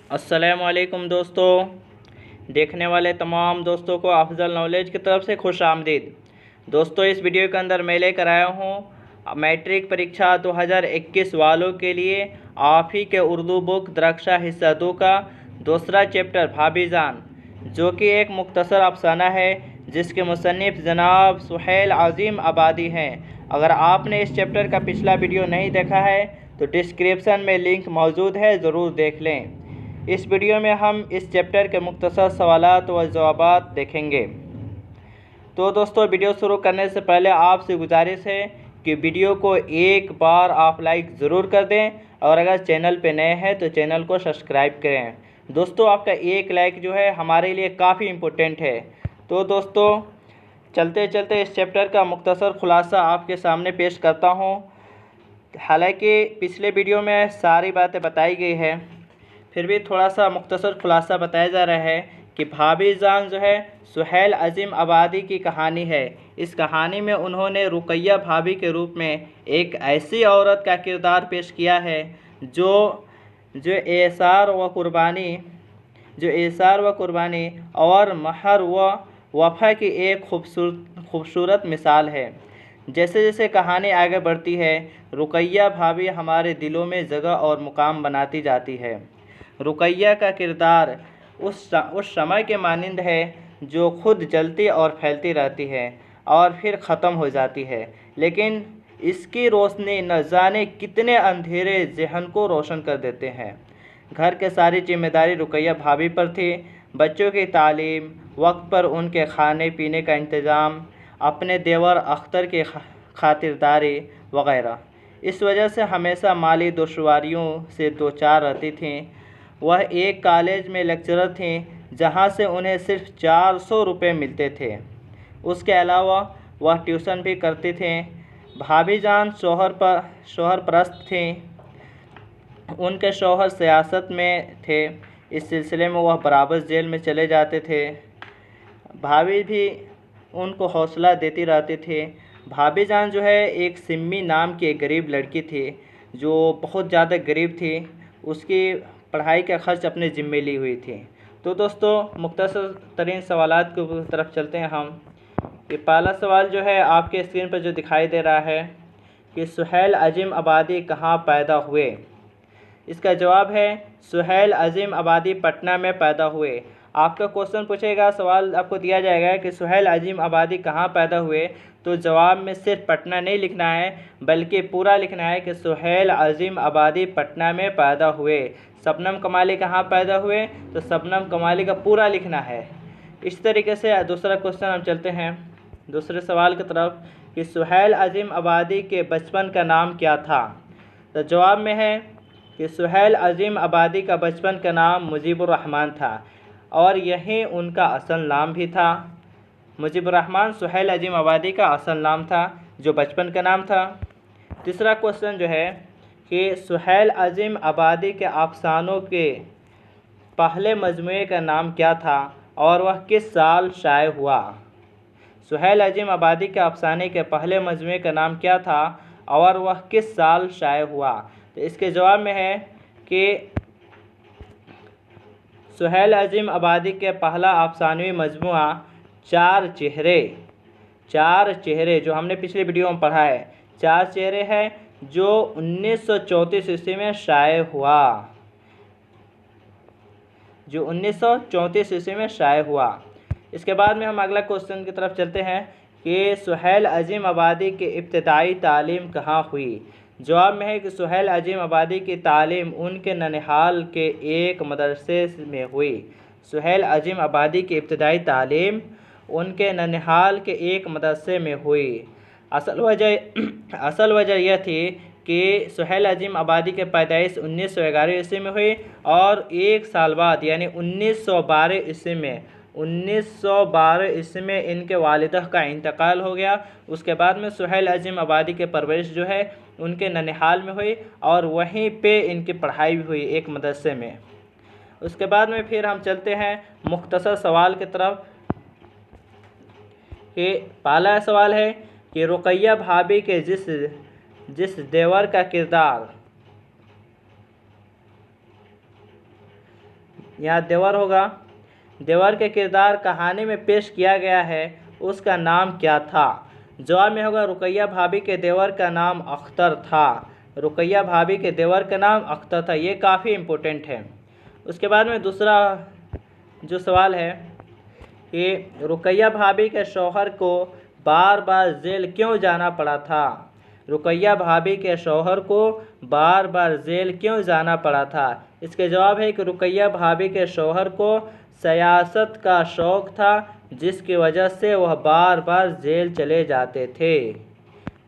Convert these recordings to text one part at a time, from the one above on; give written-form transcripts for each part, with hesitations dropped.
अस्सलामुअलैकुम दोस्तों, देखने वाले तमाम दोस्तों को अफजल नॉलेज की तरफ से खुश आमदीद। दोस्तों, इस वीडियो के अंदर मैं लेकर आया हूँ मैट्रिक परीक्षा 2021 वालों के लिए आप ही के उर्दू बुक द्रक्षा हिस्सा 2 का दूसरा चैप्टर भाभी जान, जो कि एक मुख्तसर अफसाना है जिसके मुसन्निफ़ जनाब सुहेल अज़ीम आबादी हैं। अगर आपने इस चैप्टर का पिछला वीडियो नहीं देखा है तो डिस्क्रिप्शन में लिंक मौजूद है, ज़रूर देख लें। इस वीडियो में हम इस चैप्टर के मुख्तसर सवालात व जवाबात देखेंगे। तो दोस्तों, वीडियो शुरू करने से पहले आपसे गुजारिश है कि वीडियो को एक बार आप लाइक ज़रूर कर दें और अगर चैनल पे नए हैं तो चैनल को सब्सक्राइब करें। दोस्तों, आपका एक लाइक जो है हमारे लिए काफ़ी इम्पोर्टेंट है। तो दोस्तों, चलते चलते इस चैप्टर का मुख्तसर खुलासा आपके सामने पेश करता हूँ। हालांकि पिछले वीडियो में सारी बातें बताई गई है, फिर भी थोड़ा सा मुख्तसर खुलासा बताया जा रहा है कि भाभी जान जो है सुहेल अज़ीम आबादी की कहानी है। इस कहानी में उन्होंने रुकैया भाभी के रूप में एक ऐसी औरत का किरदार पेश किया है जो जो एसार व कुर्बानी और महर व वफ़ा की एक खूबसूरत मिसाल है। जैसे जैसे कहानी आगे बढ़ती है, रुकैया भाभी हमारे दिलों में जगह और मुकाम बनाती जाती है। रुकैया का किरदार उस समय के मानिंद है जो खुद जलती और फैलती रहती है और फिर ख़त्म हो जाती है, लेकिन इसकी रोशनी न जाने कितने अंधेरे जहन को रोशन कर देते हैं। घर के सारी जिम्मेदारी रुकैया भाभी पर थी। बच्चों की तालीम, वक्त पर उनके खाने पीने का इंतज़ाम, अपने देवर अख्तर की खातिरदारी वगैरह। इस वजह से हमेशा माली दुश्वारियों से दो चार रहती थीं। वह एक कॉलेज में लेक्चरर थीं जहां से उन्हें सिर्फ 400 रुपये मिलते थे। उसके अलावा वह ट्यूशन भी करती थीं। भाभी जान शोहर परस्त थीं। उनके शौहर सियासत में थे, इस सिलसिले में वह बराबर जेल में चले जाते थे। भाभी भी उनको हौसला देती रहती थी। भाभी जान जो है एक सिम्मी नाम की एक गरीब लड़की थी जो बहुत ज़्यादा गरीब थी। उसकी पढ़ाई का खर्च अपने ज़िम्मे ली हुई थी। तो दोस्तों, मुख्तसर तरीन सवालात की तरफ चलते हैं हम। ये पहला सवाल जो है आपके स्क्रीन पर जो दिखाई दे रहा है कि सुहेल अज़ीम आबादी कहाँ पैदा हुए। इसका जवाब है सुहेल अज़ीम आबादी पटना में पैदा हुए। आपका क्वेश्चन पूछेगा, सवाल आपको दिया जाएगा कि सुहेल अज़ीम आबादी कहाँ पैदा हुए, तो जवाब में सिर्फ पटना नहीं लिखना है बल्कि पूरा लिखना है कि सुहेल अज़ीम आबादी पटना में पैदा हुए। शबनम कमाली कहाँ पैदा हुए, तो शबनम कमाली का पूरा लिखना है। इस तरीके से दूसरा क्वेश्चन हम चलते हैं दूसरे सवाल की तरफ कि सुहेल अज़ीम आबादी के बचपन का नाम क्या था। तो जवाब में है कि सुहेल अज़ीम आबादी का बचपन का नाम मुजीबुर रहमान था और यही उनका असल नाम भी था। मुजीबुर रहमान सुहेल अज़ीम आबादी का असल नाम था, जो बचपन का नाम था। तीसरा क्वेश्चन जो है कि सुहेल अज़ीम आबादी के अफसानों के पहले मजमूए का नाम क्या था और वह किस साल शाये हुआ। सुहेल अज़ीम आबादी के अफसाने के पहले मजमूए का नाम क्या था और वह किस साल शाये हुआ। तो इसके जवाब में है कि सुहेल अज़ीम आबादी के पहला अफसानवी मजमूआ चार चेहरे जो हमने पिछले वीडियो में पढ़ा है, चार चेहरे है जो 1934 ईस्वी में शाये हुआ, इसके बाद में हम अगला क्वेश्चन की तरफ चलते हैं कि सुहेल अज़ीम आबादी की इब्तिदाई तालीम कहाँ हुई। जवाब में है कि सुहेल अज़ीम आबादी की तालीम उनके ननिहाल के एक मदरसे में हुई। सुहेल अज़ीम आबादी की इब्तिदाई तालीम उनके ननिहाल के एक मदरसे में हुई। असल वजह यह थी कि सुहेल अज़ीम आबादी के पैदाइश 1911 ईस्वी में हुई और एक साल बाद यानी 1912 ईस्वी में इनके वालिदा का इंतकाल हो गया। उसके बाद में सुहेल अज़ीम आबादी के परवरिश जो है उनके ननिहाल में हुई और वहीं पे इनकी पढ़ाई भी हुई एक मदरसे में। उसके बाद में फिर हम चलते हैं मुख्तसर सवाल की तरफ कि पहला सवाल है कि रुकैया भाभी के जिस देवर का किरदार यहाँ देवर होगा। देवर के किरदार कहानी में पेश किया गया है, उसका नाम क्या था? जवाब में होगा रुकैया भाभी के देवर का नाम अख्तर था। रुकैया भाभी के देवर का नाम अख्तर था। ये काफ़ी इम्पोर्टेंट है। उसके बाद में दूसरा जो सवाल है कि रुकैया भाभी के शौहर को बार बार जेल क्यों जाना पड़ा था? रुकैया भाभी के शौहर को बार बार जेल क्यों जाना पड़ा था? इसके जवाब है कि रुकैया भाभी के शौहर को सियासत का शौक़ था, जिसकी वजह से वह बार बार जेल चले जाते थे।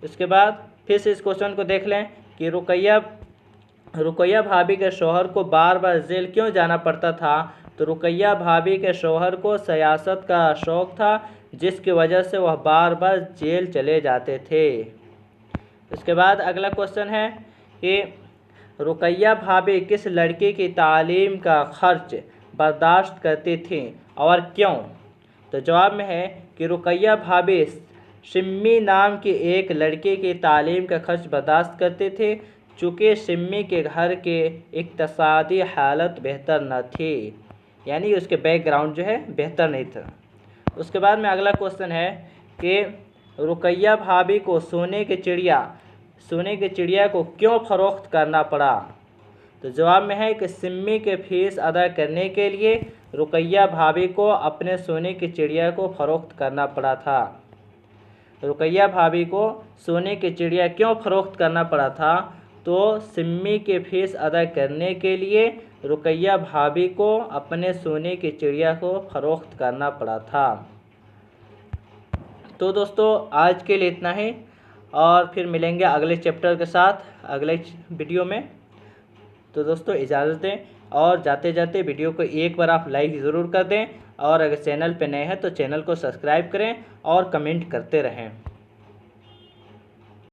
इसके बाद फिर से इस क्वेश्चन को देख लें कि रुकैया भाभी के शौहर को बार बार जेल क्यों जाना पड़ता था? तो रुकैया भाभी के शौहर को सियासत का शौक़ था, जिसकी वजह से वह बार बार जेल चले जाते थे। इसके बाद अगला क्वेश्चन है कि रुकैया भाभी किस लड़की की तालीम का खर्च बर्दाश्त करती थी और क्यों? तो जवाब में है कि रुकैया भाभी सिम्मी नाम की एक लड़की की तालीम का खर्च बर्दाश्त करती थी, चूँकि सिम्मी के घर के इक्तसादी हालत बेहतर न थी, यानी उसके बैकग्राउंड जो है बेहतर नहीं था। उसके बाद में अगला क्वेश्चन है कि रुकैया भाभी को सोने की चिड़िया को क्यों फ़रोख्त करना पड़ा? तो जवाब में है कि सिम्मी के फीस अदा करने के लिए रुकैया भाभी को अपने सोने की चिड़िया को फ़रोख्त करना पड़ा था। रुकैया भाभी को सोने की चिड़िया क्यों फ़रोख्त करना पड़ा था? तो सिम्मी के फीस अदा करने के लिए रुकैया भाभी को अपने सोने की चिड़िया को फ़रोख्त करना पड़ा था। तो दोस्तों आज के लिए इतना ही, और फिर मिलेंगे अगले चैप्टर के साथ अगले वीडियो में। तो दोस्तों इजाज़त दें, और जाते जाते वीडियो को एक बार आप लाइक ज़रूर कर दें, और अगर चैनल पे नए हैं तो चैनल को सब्सक्राइब करें और कमेंट करते रहें।